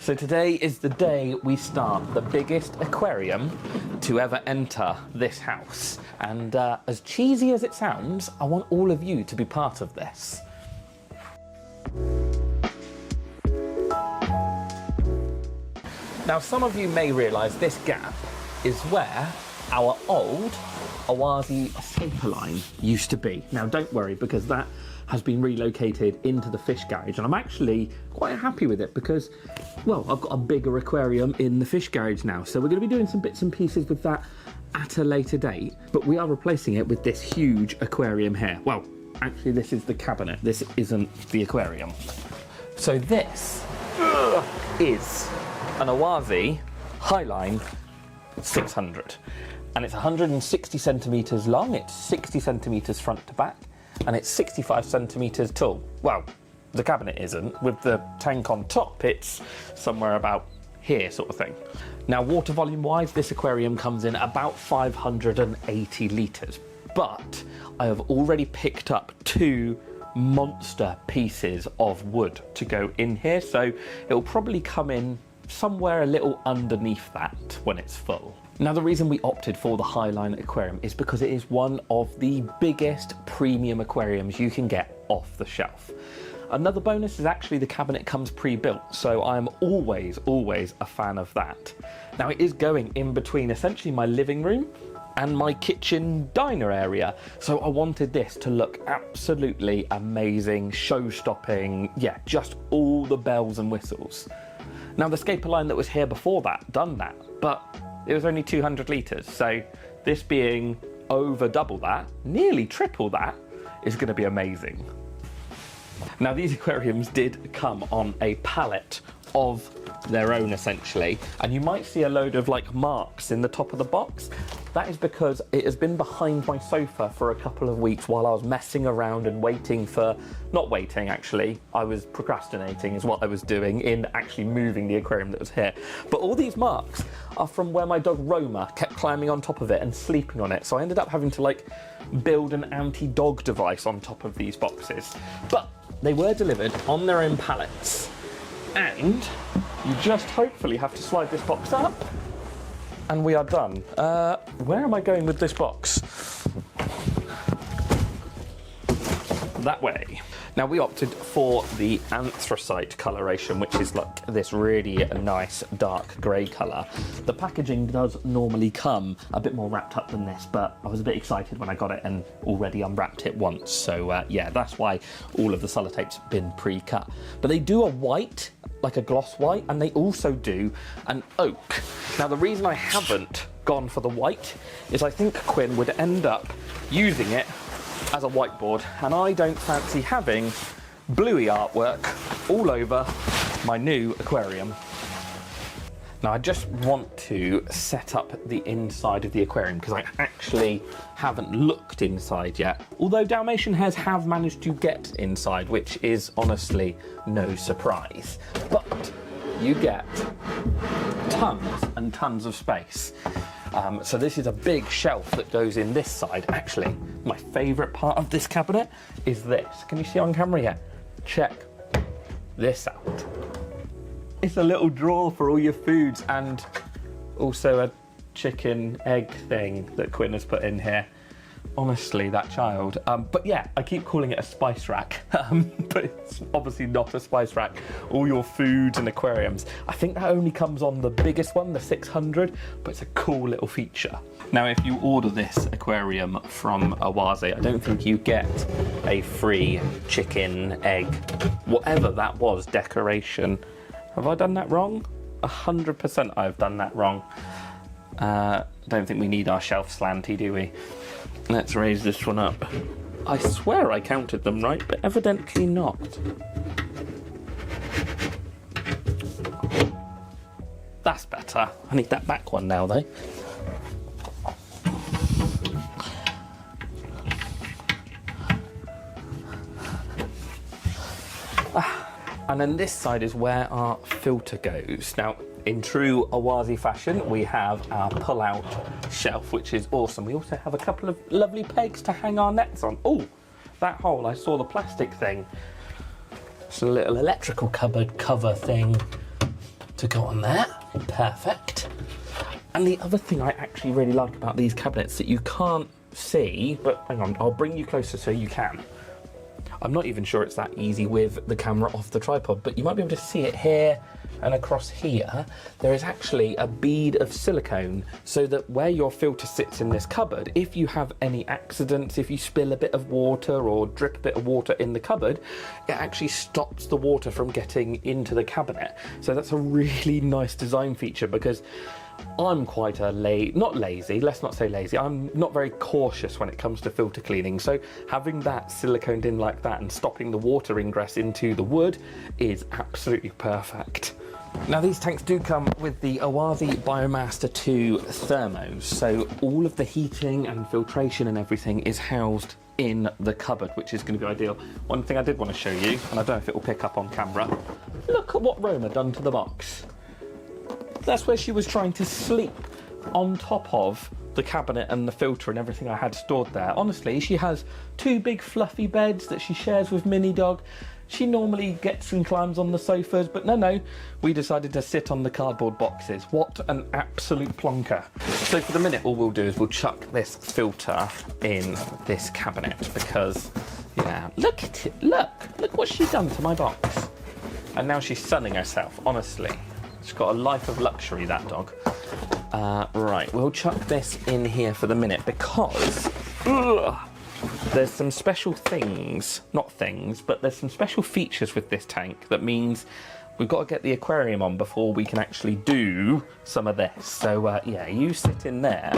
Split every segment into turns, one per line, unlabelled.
So today is the day we start the biggest aquarium to ever enter this house. And as cheesy as it sounds, I want all of you to be part of this. Now, some of you may realise this gap is where our old Aquascaping line used to be. Now, don't worry, because that has been relocated into the fish garage, and I'm actually quite happy with it because, well, I've got a bigger aquarium in the fish garage now. So we're going to be doing some bits and pieces with that at a later date, but we are replacing it with this huge aquarium here. Well, actually, this is the cabinet. This isn't the aquarium. So this is an Highline 600, and it's 160 centimeters long, it's 60 centimeters front to back, and it's 65 centimeters tall. Well, the cabinet isn't. With the tank on top, it's somewhere about here, sort of thing. Now, water volume wise, this aquarium comes in about 580 litres, but I have already picked up 2 monster pieces of wood to go in here, so it'll probably come in somewhere a little underneath that when it's full. Now, the reason we opted for the Highline aquarium is because it is one of the biggest premium aquariums you can get off the shelf. Another bonus is actually the cabinet comes pre-built, so I'm always a fan of that. Now, it is going in between essentially my living room and my kitchen diner area, so I wanted this to look absolutely amazing, show-stopping, yeah, just all the bells and whistles. Now, the Scaper line that was here before that done that, but it was only 200 litres, so this being over double that, nearly triple that, is going to be amazing. Now, these aquariums did come on a pallet of their own, essentially, and you might see a load of like marks in the top of the box. That is because it has been behind my sofa for a couple of weeks while I was messing around and waiting for, not waiting actually, I was procrastinating is what I was doing in actually moving the aquarium that was here. But all these marks are from where my dog Roma kept climbing on top of it and sleeping on it. So I ended up having to like build an anti-dog device on top of these boxes. But they were delivered on their own pallets, and you just hopefully have to slide this box up and we are done. Where am I going with this box? That way. Now, we opted for the anthracite coloration, which is like this really nice dark grey colour. The packaging does normally come a bit more wrapped up than this, but I was a bit excited when I got it and already unwrapped it once. So yeah, that's why all of the sellotape's been pre-cut. But they do a white, like a gloss white, and they also do an oak. Now, the reason I haven't gone for the white is I think Quinn would end up using it as a whiteboard, and I don't fancy having bluey artwork all over my new aquarium. Now, I just want to set up the inside of the aquarium because I actually haven't looked inside yet, although Dalmatian hares have managed to get inside, which is honestly no surprise. But you get tons and tons of space. So this is a big shelf that goes in this side. Actually, my favourite part of this cabinet is this. Can you see on camera yet? Check this out. It's a little drawer for all your foods, and also a chicken egg thing that Quinn has put in here. Honestly, that child. But yeah, I keep calling it a spice rack, but it's obviously not a spice rack. All your foods and aquariums. I think that only comes on the biggest one, the 600, but it's a cool little feature. Now, if you order this aquarium from Awase, I don't think you get a free chicken, egg, whatever that was, decoration. Have I done that wrong? 100% I've done that wrong. Don't think we need our shelf slanty, do we? Let's raise this one up. I swear I counted them right, but evidently not. That's better. I need that back one now, though. And then this side is where our filter goes. Now, in true Awase fashion, we have our pull-out shelf, which is awesome. We also have a couple of lovely pegs to hang our nets on. Oh, that hole, I saw the plastic thing. It's a little electrical cupboard cover thing to go on there. Perfect. And the other thing I actually really like about these cabinets that you can't see, but hang on, I'll bring you closer so you can. I'm not even sure it's that easy with the camera off the tripod, but you might be able to see it here and across here. There is actually a bead of silicone so that where your filter sits in this cupboard, if you have any accidents, if you spill a bit of water or drip a bit of water in the cupboard, it actually stops the water from getting into the cabinet. So that's a really nice design feature, because I'm quite a not lazy, let's not say lazy, I'm not very cautious when it comes to filter cleaning, so having that siliconed in like that and stopping the water ingress into the wood is absolutely perfect. Now these tanks do come with the Awazi Biomaster 2 thermos, so all of the heating and filtration and everything is housed in the cupboard, which is going to be ideal. One thing I did want to show you, and I don't know if it will pick up on camera, look at what Roma done to the box. That's where she was trying to sleep, on top of the cabinet and the filter and everything I had stored there. Honestly, she has 2 big fluffy beds that she shares with Mini Dog. She normally gets and climbs on the sofas, but no, we decided to sit on the cardboard boxes. What an absolute plonker. So for the minute, all we'll do is we'll chuck this filter in this cabinet, because, yeah, look at it, look what she's done to my box. And now she's sunning herself, honestly. She's got a life of luxury, that dog. Right, we'll chuck this in here for the minute, because there's some special things, not things, but there's some special features with this tank that means we've got to get the aquarium on before we can actually do some of this. So yeah, you sit in there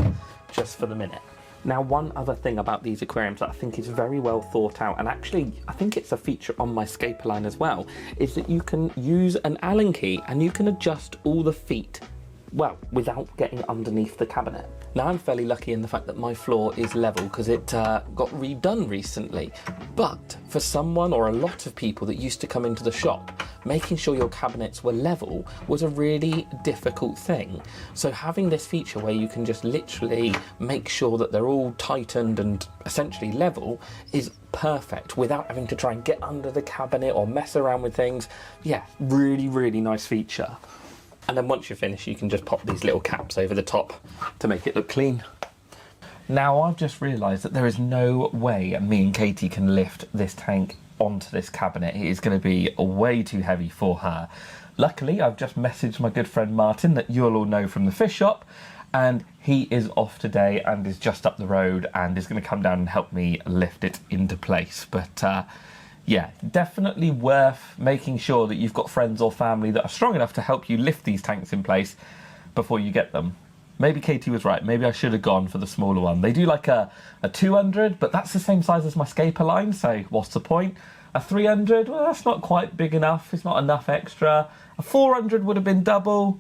just for the minute. Now, one other thing about these aquariums that I think is very well thought out, and actually I think it's a feature on my Scaper line as well, is that you can use an Allen key and you can adjust all the feet, well, without getting underneath the cabinet. Now, I'm fairly lucky in the fact that my floor is level because it got redone recently. But for someone or a lot of people that used to come into the shop, making sure your cabinets were level was a really difficult thing. So having this feature where you can just literally make sure that they're all tightened and essentially level is perfect without having to try and get under the cabinet or mess around with things. Yeah, really, really nice feature. And then once you're finished, you can just pop these little caps over the top to make it look clean. Now, I've just realised that there is no way me and Katie can lift this tank onto this cabinet. It is going to be way too heavy for her. Luckily, I've just messaged my good friend Martin, that you'll all know from the fish shop, and he is off today and is just up the road and is going to come down and help me lift it into place. But yeah, definitely worth making sure that you've got friends or family that are strong enough to help you lift these tanks in place before you get them. Maybe Katie was right. Maybe I should have gone for the smaller one. They do like a 200, but that's the same size as my Scaper line, so what's the point? A 300, well, that's not quite big enough. It's not enough extra. A 400 would have been double.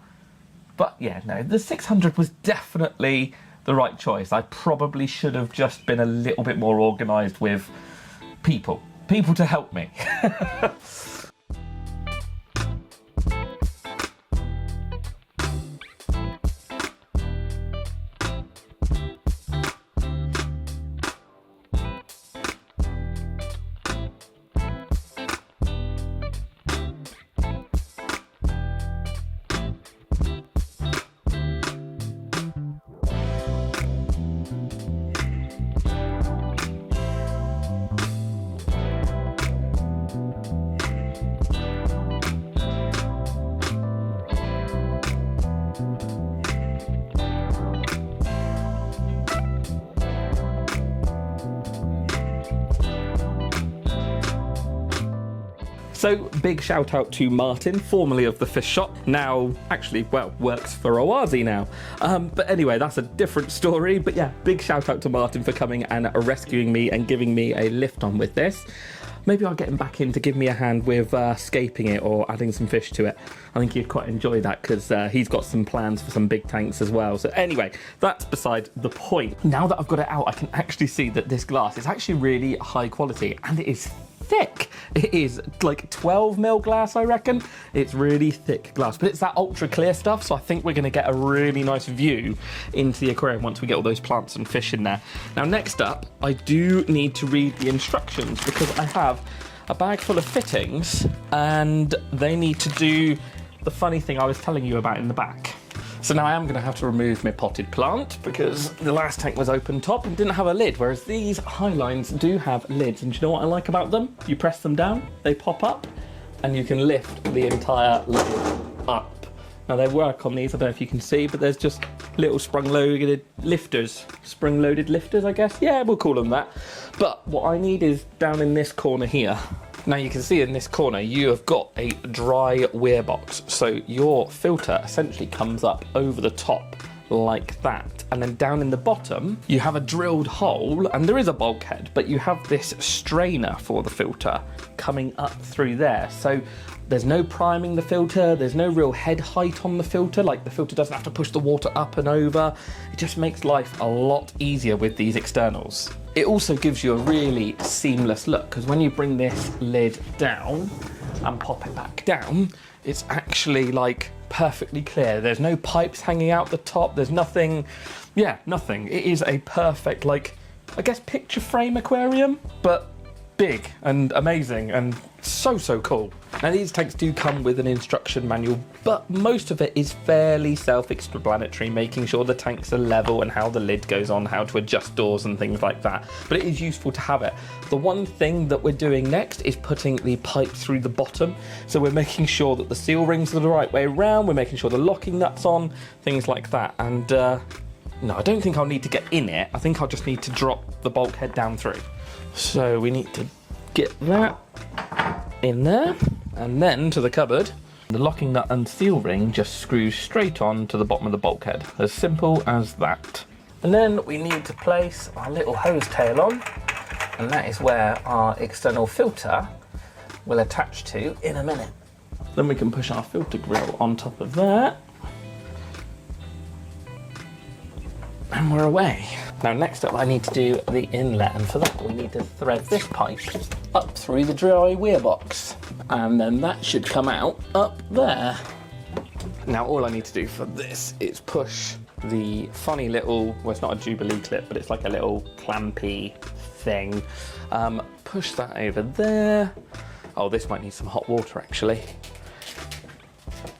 But yeah, no, the 600 was definitely the right choice. I probably should have just been a little bit more organised with people to help me. So, big shout out to Martin, formerly of the Fish Shop, now actually, well, works for Awazi now. But anyway, that's a different story. But yeah, big shout out to Martin for coming and rescuing me and giving me a lift on with this. Maybe I'll get him back in to give me a hand with scaping it or adding some fish to it. I think he'd quite enjoy that because he's got some plans for some big tanks as well. So anyway, that's beside the point. Now that I've got it out, I can actually see that this glass is actually really high quality and it is thick. It is like 12mm glass, I reckon. It's really thick glass, but it's that ultra clear stuff, so I think we're going to get a really nice view into the aquarium once we get all those plants and fish in there. Now, next up, I do need to read the instructions because I have a bag full of fittings and they need to do the funny thing I was telling you about in the back. So now I am going to have to remove my potted plant because the last tank was open top and didn't have a lid, whereas these Highlines do have lids. And do you know what I like about them? You press them down, they pop up, and you can lift the entire lid up. Now they work on these, I don't know if you can see, but there's just little spring-loaded lifters. Spring-loaded lifters, I guess? Yeah, we'll call them that. But what I need is down in this corner here. Now you can see in this corner you have got a dry weir box, so your filter essentially comes up over the top like that, and then down in the bottom you have a drilled hole, and there is a bulkhead, but you have this strainer for the filter coming up through there, so there's no priming the filter, there's no real head height on the filter, like the filter doesn't have to push the water up and over. It just makes life a lot easier with these externals. It also gives you a really seamless look, because when you bring this lid down and pop it back down, it's actually like perfectly clear. There's no pipes hanging out the top, there's nothing, nothing. It is a perfect, like, I guess picture frame aquarium, but big and amazing and so cool. Now these tanks do come with an instruction manual, but most of it is fairly self-explanatory, making sure the tanks are level and how the lid goes on, how to adjust doors and things like that. But it is useful to have it. The one thing that we're doing next is putting the pipe through the bottom. So we're making sure that the seal rings are the right way around, we're making sure the locking nut's on, things like that. And no, I don't think I'll need to get in it. I think I'll just need to drop the bulkhead down through. So we need to get that in there, and then to the cupboard. The locking nut and seal ring just screws straight on to the bottom of the bulkhead. As simple as that. And then we need to place our little hose tail on, and that is where our external filter will attach to in a minute. Then we can push our filter grill on top of that, and we're away. Now next up I need to do the inlet, and for that we need to thread this pipe up through the dry weir box, and then that should come out up there. Now all I need to do for this is push the funny little, well it's not a Jubilee clip, but it's like a little clampy thing. Push that over there. Oh, this might need some hot water actually.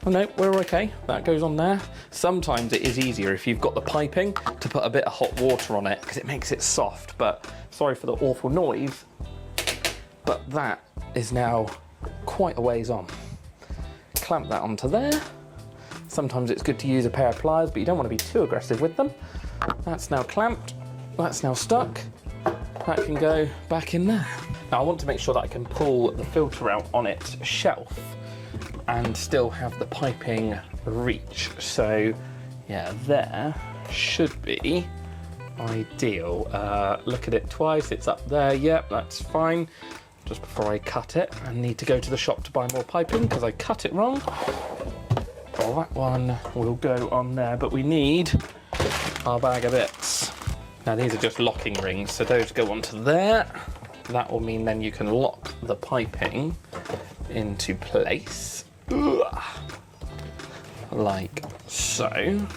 Oh no, we're okay, that goes on there. Sometimes it is easier if you've got the piping to put a bit of hot water on it because it makes it soft, but sorry for the awful noise, but that is now quite a ways on. Clamp that onto there. Sometimes it's good to use a pair of pliers, but you don't want to be too aggressive with them. That's now clamped, that's now stuck. That can go back in there. Now I want to make sure that I can pull the filter out on its shelf and still have the piping reach. So yeah, there should be ideal. Look at it twice, it's up there, yep, that's fine. Just before I cut it, I need to go to the shop to buy more piping because I cut it wrong. Well, that one will go on there, but we need our bag of bits. Now these are just locking rings, so those go onto there. That will mean then you can lock the piping into place. Like so.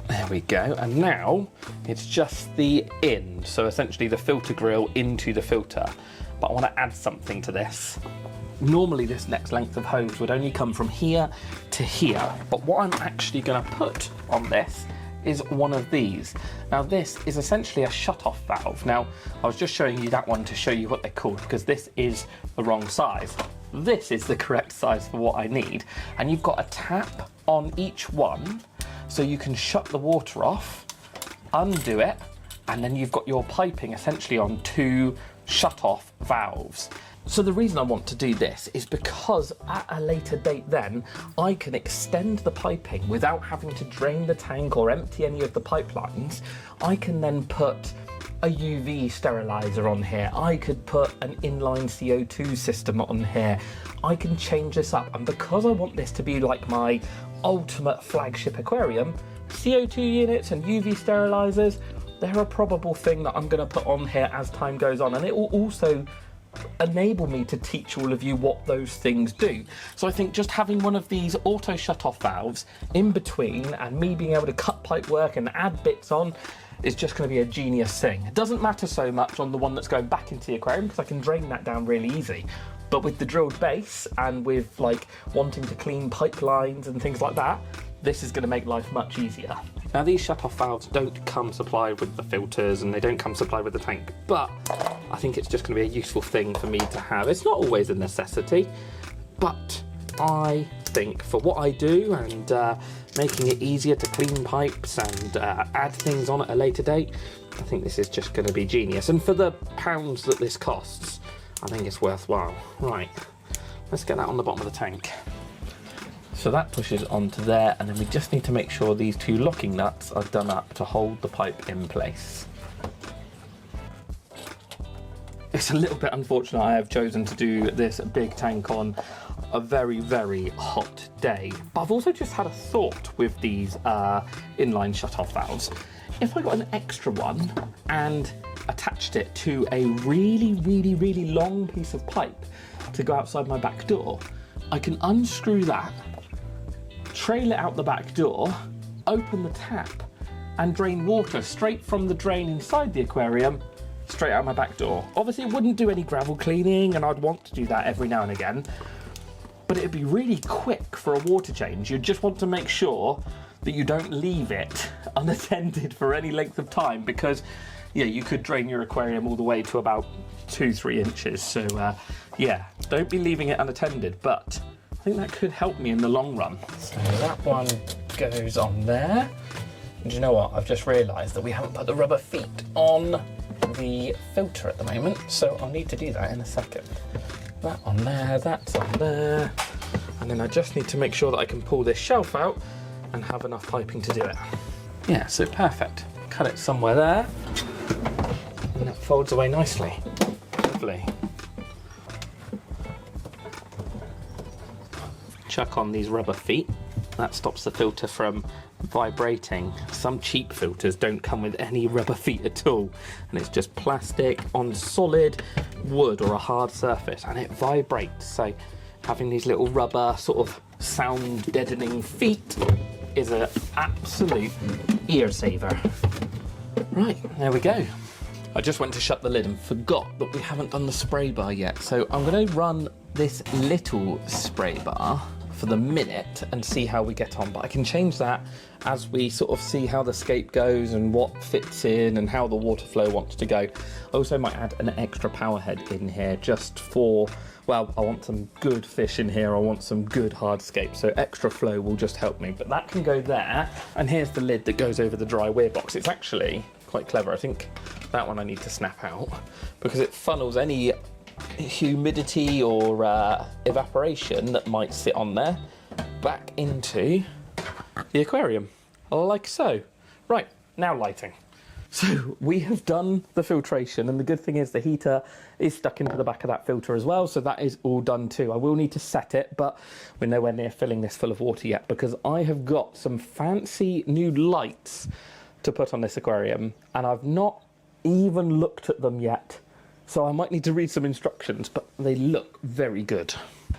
There we go, and now it's just the in, so essentially the filter grill into the filter. But I want to add something to this. Normally this next length of hose would only come from here to here, but what I'm actually going to put on this is one of these. Now this is essentially a shut-off valve. Now I was just showing you that one to show you what they're called because this is the wrong size. This is the correct size for what I need, and you've got a tap on each one so you can shut the water off, undo it, and then you've got your piping essentially on two shut-off valves. So the reason I want to do this is because at a later date then, I can extend the piping without having to drain the tank or empty any of the pipelines. I can then put a UV sterilizer on here. I could put an inline CO2 system on here. I can change this up, and because I want this to be like my ultimate flagship aquarium, CO2 units and UV sterilizers, they're a probable thing that I'm going to put on here as time goes on, and it will also enable me to teach all of you what those things do. So I think just having one of these auto shut-off valves in between and me being able to cut pipe work and add bits on is just going to be a genius thing. It doesn't matter so much on the one that's going back into the aquarium because I can drain that down really easy. But with the drilled base and with like wanting to clean pipelines and things like that, this is going to make life much easier. Now these shut-off valves don't come supplied with the filters and they don't come supplied with the tank, but I think it's just going to be a useful thing for me to have. It's not always a necessity, but I think for what I do and making it easier to clean pipes and add things on at a later date, I think this is just going to be genius. And for the pounds that this costs, I think it's worthwhile. Right, let's get that on the bottom of the tank. So that pushes onto there, and then we just need to make sure these two locking nuts are done up to hold the pipe in place. It's a little bit unfortunate I have chosen to do this big tank on a very, very hot day. But I've also just had a thought with these inline shut-off valves. If I got an extra one and attached it to a really, really, really long piece of pipe to go outside my back door, I can unscrew that, trail it out the back door, open the tap, and drain water straight from the drain inside the aquarium straight out my back door. Obviously, it wouldn't do any gravel cleaning, and I'd want to do that every now and again, but it'd be really quick for a water change. You just want to make sure that you don't leave it unattended for any length of time, because yeah, you could drain your aquarium all the way to about 2-3 inches. So yeah, don't be leaving it unattended, but I think that could help me in the long run. So that one goes on there. And do you know what? I've just realised that we haven't put the rubber feet on the filter at the moment, so I'll need to do that in a second. That on there, that's on there. And then I just need to make sure that I can pull this shelf out and have enough piping to do it. Yeah, so perfect. Cut it somewhere there. And it folds away nicely. Lovely. Chuck on these rubber feet. That stops the filter from vibrating. Some cheap filters don't come with any rubber feet at all, and it's just plastic on solid wood or a hard surface, and it vibrates. So having these little rubber sort of sound deadening feet is an absolute ear saver. Right, there we go. I just went to shut the lid and forgot that we haven't done the spray bar yet, so I'm going to run this little spray bar for the minute and see how we get on, but I can change that as we sort of see how the scape goes and what fits in and how the water flow wants to go. I also might add an extra power head in here just for, well, I want some good fish in here, I want some good hardscape, so extra flow will just help me, but that can go there. And here's the lid that goes over the dry weir box. It's actually quite clever. I think that one I need to snap out because it funnels any humidity or evaporation that might sit on there back into the aquarium, like so. Right, now lighting. So we have done the filtration, and the good thing is the heater is stuck into the back of that filter as well, so that is all done too. I will need to set it, but we're nowhere near filling this full of water yet because I have got some fancy new lights to put on this aquarium, and I've not even looked at them yet. So I might need to read some instructions, but they look very good.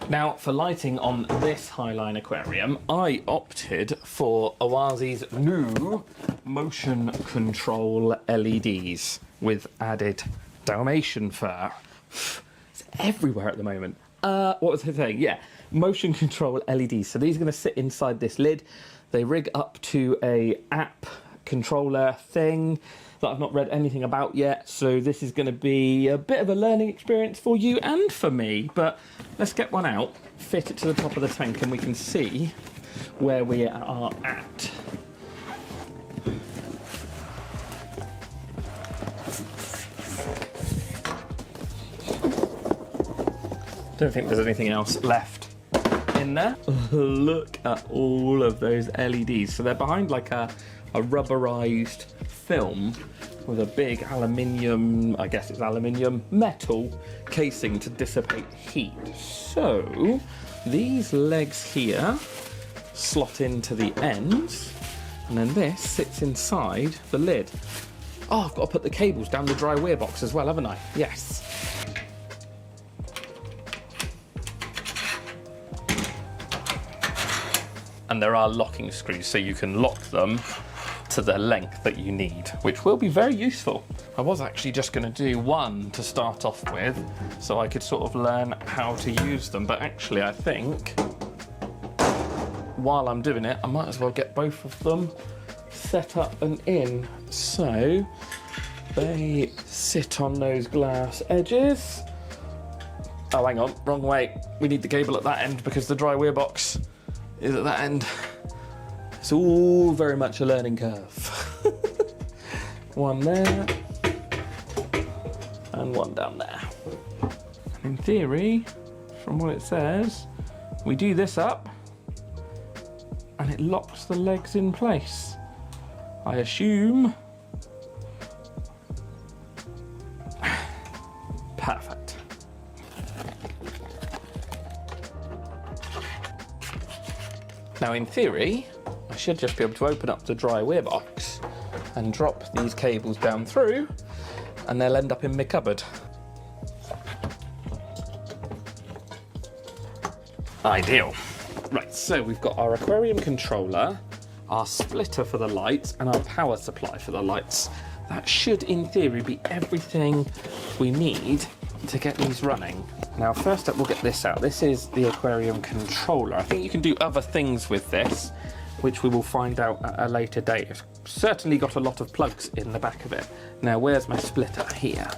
Now, for lighting on this Highline aquarium, I opted for Oasi's new motion control LEDs with added Dalmatian fur. It's everywhere at the moment. What was I saying? Yeah, motion control LEDs. So these are going to sit inside this lid. They rig up to a app controller thing that I've not read anything about yet, so this is going to be a bit of a learning experience for you and for me, but let's get one out, fit it to the top of the tank, and we can see where we are at. Don't think there's anything else left in there. Look at all of those LEDs. So they're behind like a rubberized film with a big aluminium, I guess it's aluminium, metal casing to dissipate heat. So these legs here slot into the ends, and then this sits inside the lid. Oh, I've got to put the cables down the dry weir box as well, haven't I? Yes. And there are locking screws, so you can lock them to the length that you need, which will be very useful. I was actually just going to do one to start off with, so I could sort of learn how to use them, but actually I think while I'm doing it, I might as well get both of them set up and in. So they sit on those glass edges. Oh, hang on, wrong way. We need the cable at that end because the dry weir box is at that end. It's all very much a learning curve. One there, and one down there. In theory, from what it says, we do this up, and it locks the legs in place. I assume. Perfect. Now in theory, I should just be able to open up the dry weir box and drop these cables down through, and they'll end up in my cupboard. Ideal. Right, so we've got our aquarium controller, our splitter for the lights, and our power supply for the lights. That should, in theory, be everything we need to get these running. Now, first up, we'll get this out. This is the aquarium controller. I think you can do other things with this, which we will find out at a later date. It's certainly got a lot of plugs in the back of it. Now, where's my splitter? Here.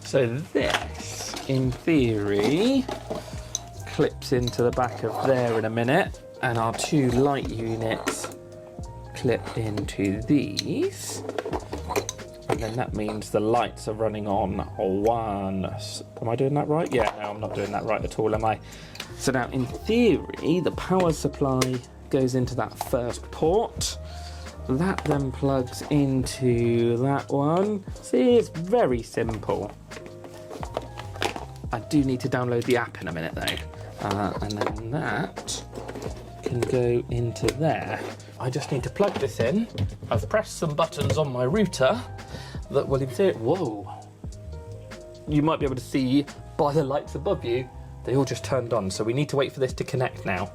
So this, in theory, clips into the back of there in a minute, and our two light units clip into these, and then that means the lights are running on one. Am I doing that right? Yeah, no, I'm not doing that right at all, am I? So now, in theory, the power supply goes into that first port. That then plugs into that one. See, it's very simple. I do need to download the app in a minute though. And then that can go into there. I just need to plug this in. I've pressed some buttons on my router that will insert. Whoa. You might be able to see by the lights above you, they all just turned on. So we need to wait for this to connect now.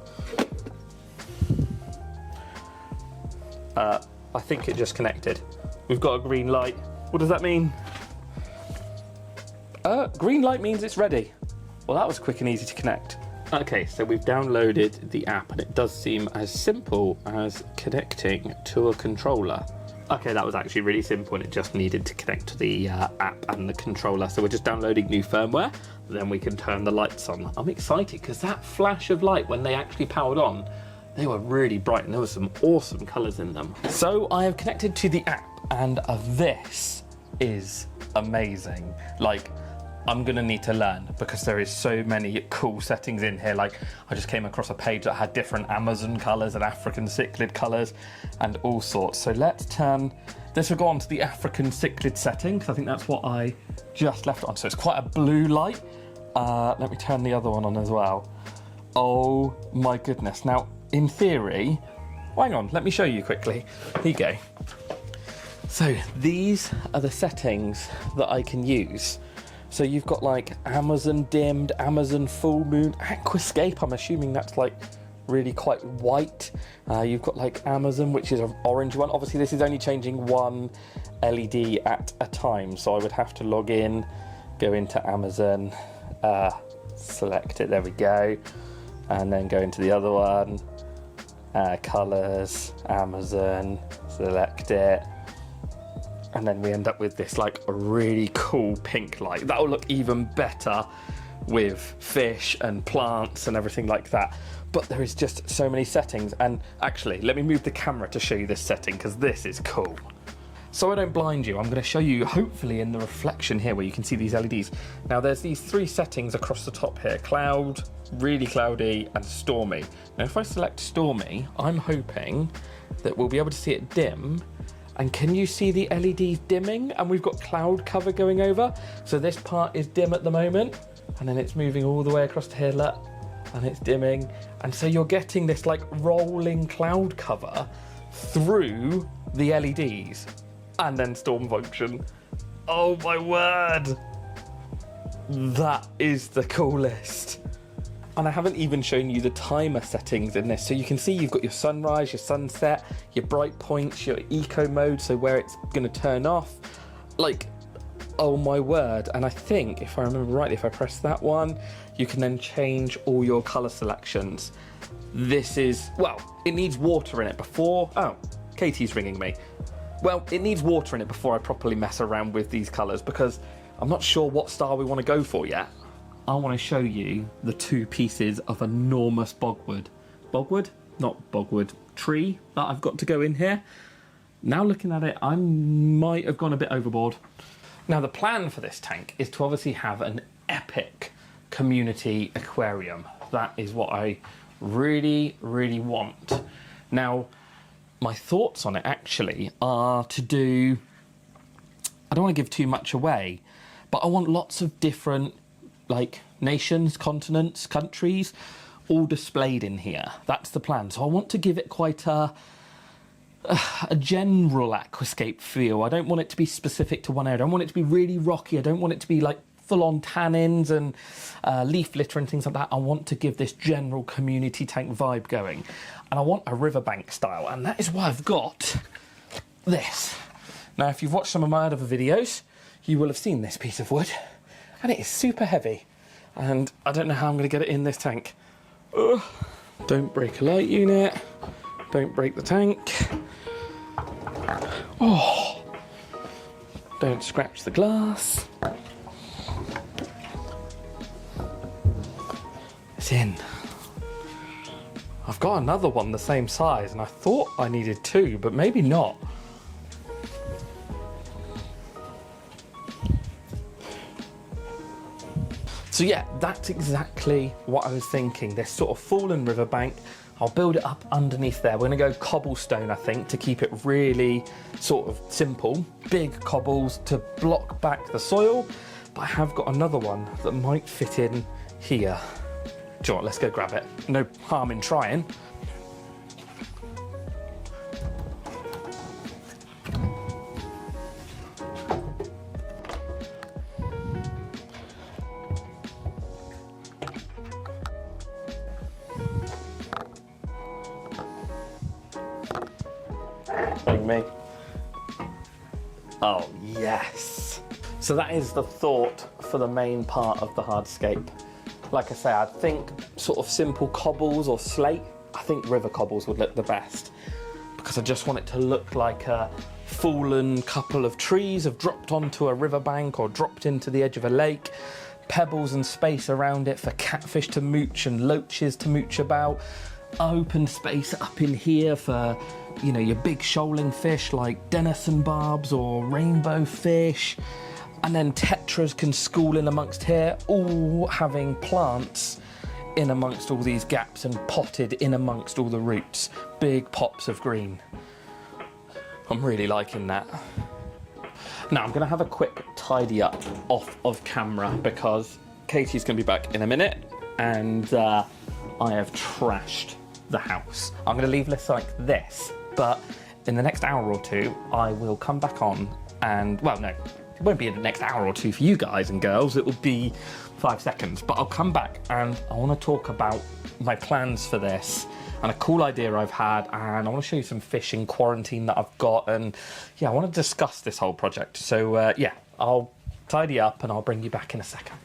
I think it just connected. We've got a green light. What does that mean? Green light means it's ready. Well, that was quick and easy to connect. Okay, so we've downloaded the app and it does seem as simple as connecting to a controller. Okay, that was actually really simple and it just needed to connect to the app and the controller. So we're just downloading new firmware, then we can turn the lights on. I'm excited because that flash of light when they actually powered on, they were really bright and there were some awesome colours in them. So I have connected to the app and this is amazing. Like, I'm gonna need to learn because there is so many cool settings in here. Like, I just came across a page that had different Amazon colours and African cichlid colours and all sorts. So let's turn, this will go on to the African cichlid setting because I think that's what I just left on. So it's quite a blue light. Let me turn the other one on as well. Oh my goodness. Now, in theory, hang on, let me show you quickly. Here you go. So these are the settings that I can use. So you've got like Amazon dimmed, Amazon full moon, Aquascape, I'm assuming that's like really quite white. You've got like Amazon, which is an orange one. Obviously this is only changing one LED at a time. So I would have to log in, go into Amazon, select it, there we go. And then go into the other one, colors, Amazon, select it. And then we end up with this like a really cool pink light. That will look even better with fish and plants and everything like that. But there is just so many settings. And actually, let me move the camera to show you this setting because this is cool. So I don't blind you, I'm going to show you hopefully in the reflection here where you can see these LEDs. Now there's these three settings across the top here: cloud, really cloudy, and stormy. Now if I select stormy, I'm hoping that we'll be able to see it dim. And can you see the LEDs dimming? And we've got cloud cover going over. So this part is dim at the moment, and then it's moving all the way across to here, look, and it's dimming. And so you're getting this like rolling cloud cover through the LEDs. And then storm function. Oh my word. That is the coolest. And I haven't even shown you the timer settings in this. So you can see you've got your sunrise, your sunset, your bright points, your eco mode, so where it's gonna turn off. like, oh my word. And I think, if I remember rightly, if I press that one, you can then change all your colour selections. This is, well, it needs water in it before, oh, Katie's ringing me. Well, it needs water in it before I properly mess around with these colours, because I'm not sure what style we want to go for yet. I want to show you the 2 pieces of enormous bogwood, not bogwood, tree that I've got to go in here. Now looking at it, I might have gone a bit overboard. Now the plan for this tank is to obviously have an epic community aquarium. That is what I really, really want. Now, my thoughts on it actually are to do, I don't want to give too much away, but I want lots of different, like, nations, continents, countries, all displayed in here. That's the plan. So I want to give it quite a general aquascape feel. I don't want it to be specific to one area. I don't want it to be really rocky. I don't want it to be like full-on tannins and leaf litter and things like that. I want to give this general community tank vibe going. And I want a riverbank style. And that is why I've got this. Now, if you've watched some of my other videos, you will have seen this piece of wood. And it is super heavy. And I don't know how I'm going to get it in this tank. Ugh. Don't break a light unit. Don't break the tank. Oh. Don't scratch the glass. It's in. I've got another one the same size, and I thought I needed 2, but maybe not. So yeah, that's exactly what I was thinking. This sort of fallen riverbank. I'll build it up underneath there. We're gonna go cobblestone, I think, to keep it really sort of simple. Big cobbles to block back the soil. But I have got another one that might fit in here. Do you know what, let's go grab it. No harm in trying. Me. Oh yes. So that is the thought for the main part of the hardscape. Like I say, I think sort of simple cobbles or slate. I think river cobbles would look the best, because I just want it to look like a fallen couple of trees have dropped onto a riverbank or dropped into the edge of a lake. Pebbles and space around it for catfish to mooch and loaches to mooch about. Open space up in here for, you know, your big shoaling fish like denison barbs or rainbow fish, and then tetras can school in amongst here, all having plants in amongst all these gaps and potted in amongst all the roots. Big pops of green. I'm really liking that. Now I'm gonna have a quick tidy up off of camera because Katie's gonna be back in a minute, and I have trashed the house. I'm gonna leave this like this, but in the next hour or 2, I will come back on and, well, no, it won't be in the next hour or 2 for you guys and girls, it will be 5 seconds, but I'll come back and I wanna talk about my plans for this and a cool idea I've had, and I wanna show you some fish in quarantine that I've got, and yeah, I wanna discuss this whole project. So yeah, I'll tidy up and I'll bring you back in a second.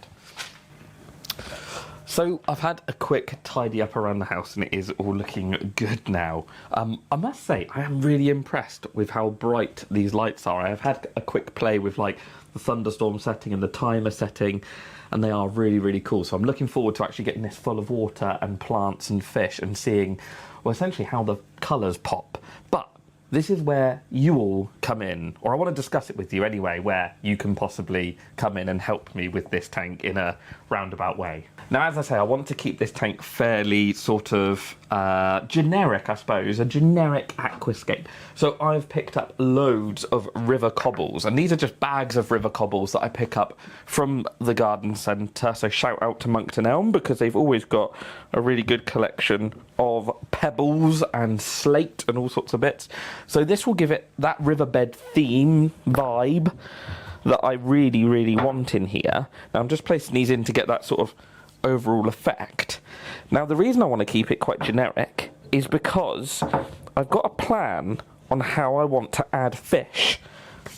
So I've had a quick tidy up around the house and it is all looking good now. I must say, I am really impressed with how bright these lights are. I've had a quick play with like the thunderstorm setting and the timer setting, and they are really, really cool. So I'm looking forward to actually getting this full of water and plants and fish and seeing, well, essentially how the colours pop. But this is where you all come in, or I want to discuss it with you anyway, where you can possibly come in and help me with this tank in a roundabout way. Now, as I say, I want to keep this tank fairly sort of generic, I suppose, a generic aquascape. So I've picked up loads of river cobbles, and these are just bags of river cobbles that I pick up from the garden centre. So shout out to Monkton Elm, because they've always got a really good collection of pebbles and slate and all sorts of bits. So this will give it that riverbed theme vibe that I really, really want in here. Now I'm just placing these in to get that sort of overall effect. Now the reason I want to keep it quite generic is because I've got a plan on how I want to add fish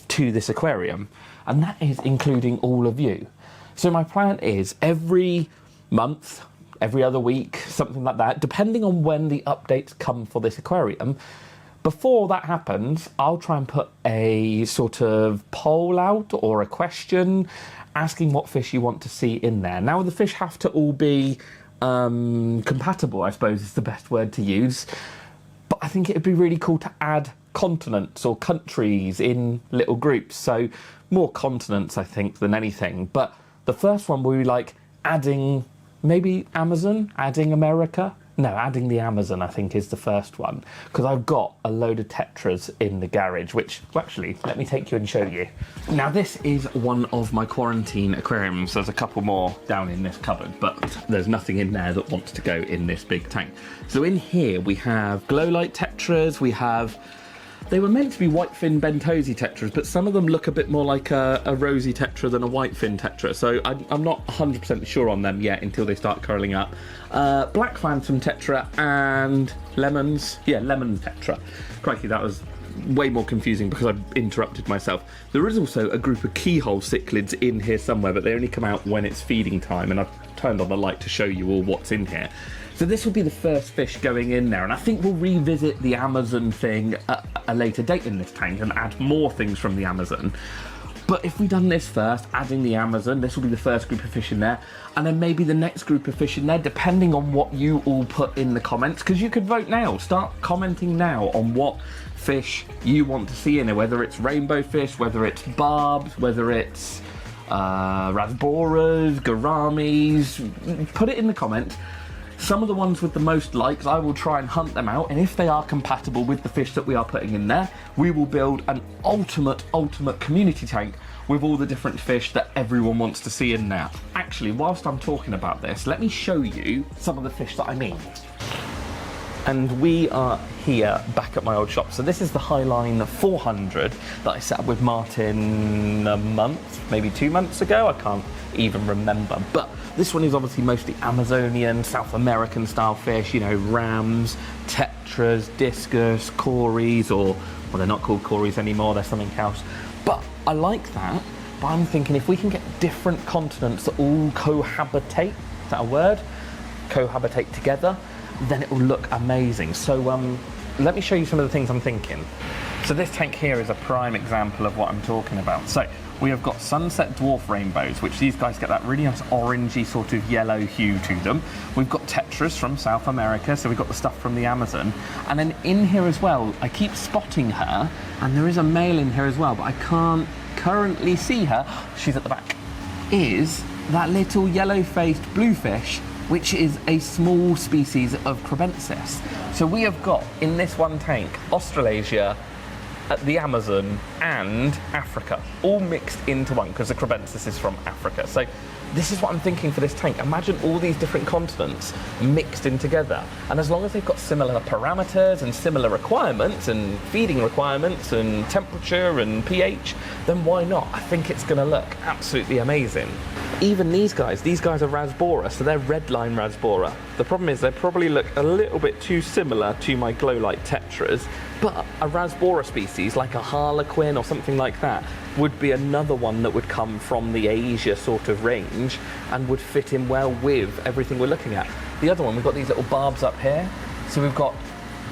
to this aquarium, and that is including all of you. So my plan is every month, every other week, something like that, depending on when the updates come for this aquarium. Before that happens, I'll try and put a sort of poll out or a question asking what fish you want to see in there. Now, the fish have to all be compatible, I suppose is the best word to use. But I think it'd be really cool to add continents or countries in little groups. So more continents, I think, than anything. But the first one will be like adding maybe Amazon, adding America. No, adding the Amazon, I think, is the first one. Because I've got a load of tetras in the garage, which, well, actually, let me take you and show you. Now, this is one of my quarantine aquariums. There's a couple more down in this cupboard, but there's nothing in there that wants to go in this big tank. So in here, we have glow light tetras, we have... They were meant to be whitefin bentosi tetras, but some of them look a bit more like a rosy tetra than a whitefin tetra, so I'm not 100% sure on them yet until they start curling up. Black phantom tetra and lemons. Yeah, lemon tetra. Crikey, that was way more confusing because I interrupted myself. There is also a group of keyhole cichlids in here somewhere, but they only come out when it's feeding time, and I've turned on the light to show you all what's in here. So this will be the first fish going in there, and I think we'll revisit the Amazon thing at a later date in this tank and add more things from the Amazon. But if we've done this first, adding the Amazon, this will be the first group of fish in there, and then maybe the next group of fish in there, depending on what you all put in the comments, because you could vote now. Start commenting now on what fish you want to see in there, whether it's rainbow fish, whether it's barbs, whether it's rasboras, gouramis. Put it in the comments. Some of the ones with the most likes, I will try and hunt them out, and if they are compatible with the fish that we are putting in there, we will build an ultimate community tank with all the different fish that everyone wants to see in there. Actually, whilst I'm talking about this, let me show you some of the fish that I mean. And we are here back at my old shop. So this is the Highline 400 that I set up with Martin a month, maybe 2 months ago, I can't even remember. But this one is obviously mostly Amazonian, South American style fish, you know, rams, tetras, discus, cories, or, well, they're not called cories anymore, they're something else. But I like that, but I'm thinking if we can get different continents that all cohabitate, is that a word? Cohabitate together, then it will look amazing. So let me show you some of the things I'm thinking. So this tank here is a prime example of what I'm talking about. So we have got sunset dwarf rainbows, which these guys get that really nice orangey sort of yellow hue to them. We've got tetras from South America, so we've got the stuff from the Amazon. And then in here as well, I keep spotting her, and there is a male in here as well, but I can't currently see her. She's at the back. Is that little yellow-faced bluefish, which is a small species of crebensis. So we have got, in this one tank, Australasia, the Amazon, and Africa, all mixed into one, because the crebensis is from Africa. So this is what I'm thinking for this tank. Imagine all these different continents mixed in together. And as long as they've got similar parameters and similar requirements and feeding requirements and temperature and pH, then why not? I think it's gonna look absolutely amazing. Even these guys are rasbora, so they're redline rasbora. The problem is they probably look a little bit too similar to my glow light tetras, but a rasbora species like a harlequin or something like that would be another one that would come from the Asia sort of range and would fit in well with everything we're looking at. The other one, we've got these little barbs up here. So we've got,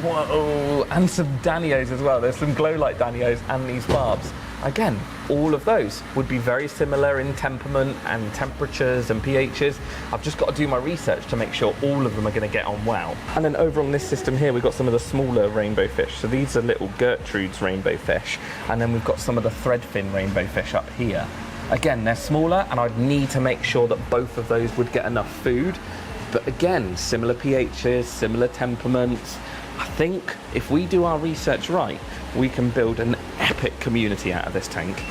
whoa, and some danios as well. There's some glow light danios and these barbs. Again, all of those would be very similar in temperament and temperatures and pHs. I've just got to do my research to make sure all of them are going to get on well. And then over on this system here, we've got some of the smaller rainbow fish. So these are little Gertrude's rainbow fish. And then we've got some of the threadfin rainbow fish up here. Again, they're smaller, and I'd need to make sure that both of those would get enough food. But again, similar pHs, similar temperaments. I think if we do our research right, we can build an epic community out of this tank.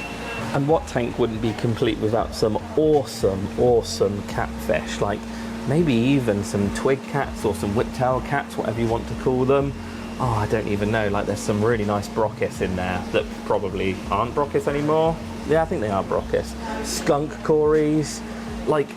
And what tank wouldn't be complete without some awesome catfish, like maybe even some twig cats or some whiptail cats, whatever you want to call them. Oh, I don't even know, like there's some really nice brockis in there that probably aren't brockis anymore. Yeah, I think they are brockis. Skunk cories, like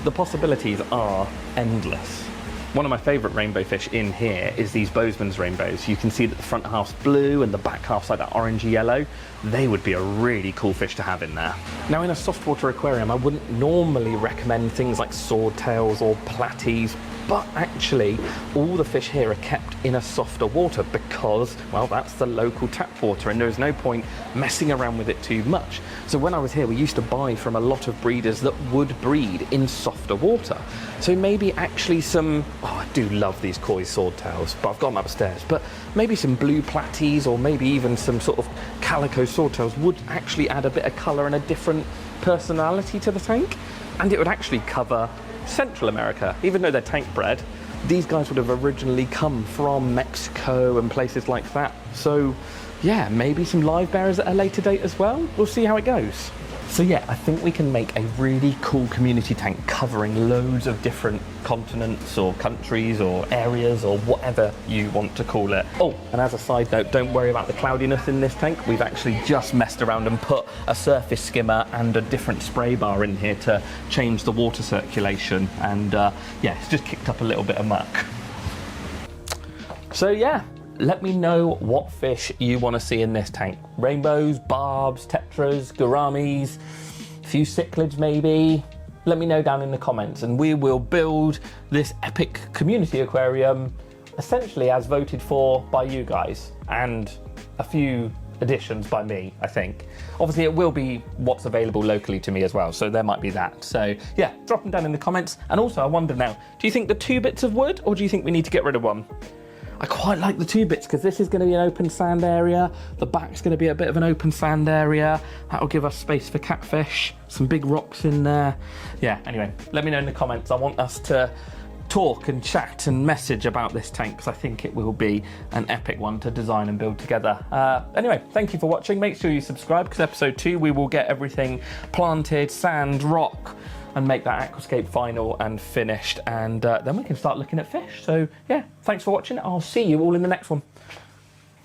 the possibilities are endless. One of my favourite rainbow fish in here is these Bozeman's rainbows. You can see that the front half's blue and the back half's like that orangey yellow. They would be a really cool fish to have in there. Now in a softwater aquarium, I wouldn't normally recommend things like swordtails or platies, but actually all the fish here are kept in a softer water because, well, that's the local tap water and there's no point messing around with it too much. So when I was here, we used to buy from a lot of breeders that would breed in softer water. So maybe actually some, I do love these koi swordtails, but I've got them upstairs, but maybe some blue platies or maybe even some sort of calico swordtails would actually add a bit of colour and a different personality to the tank. And it would actually cover Central America. Even though they're tank bred, these guys would have originally come from Mexico and places like that. So yeah, maybe some live bearers at a later date as well. We'll see how it goes. So yeah, I think we can make a really cool community tank covering loads of different continents or countries or areas or whatever you want to call it. Oh, and as a side note, don't worry about the cloudiness in this tank. We've actually just messed around and put a surface skimmer and a different spray bar in here to change the water circulation. And yeah, it's just kicked up a little bit of muck. So yeah, let me know what fish you want to see in this tank. Rainbows, barbs, tetras, gouramis, a few cichlids maybe. Let me know down in the comments and we will build this epic community aquarium essentially as voted for by you guys and a few additions by me, I think. Obviously it will be what's available locally to me as well, so there might be that. So yeah, drop them down in the comments. And also I wonder now, do you think the 2 bits of wood or do you think we need to get rid of one? I quite like the 2 bits because this is going to be an open sand area. The back's going to be a bit of an open sand area. That'll give us space for catfish, some big rocks in there. Yeah, anyway, let me know in the comments. I want us to talk and chat and message about this tank because I think it will be an epic one to design and build together. Anyway, thank you for watching. Make sure you subscribe because episode 2 we will get everything planted, sand, rock, and make that aquascape final and finished, and then we can start looking at fish. So yeah, thanks for watching. I'll see you all in the next one.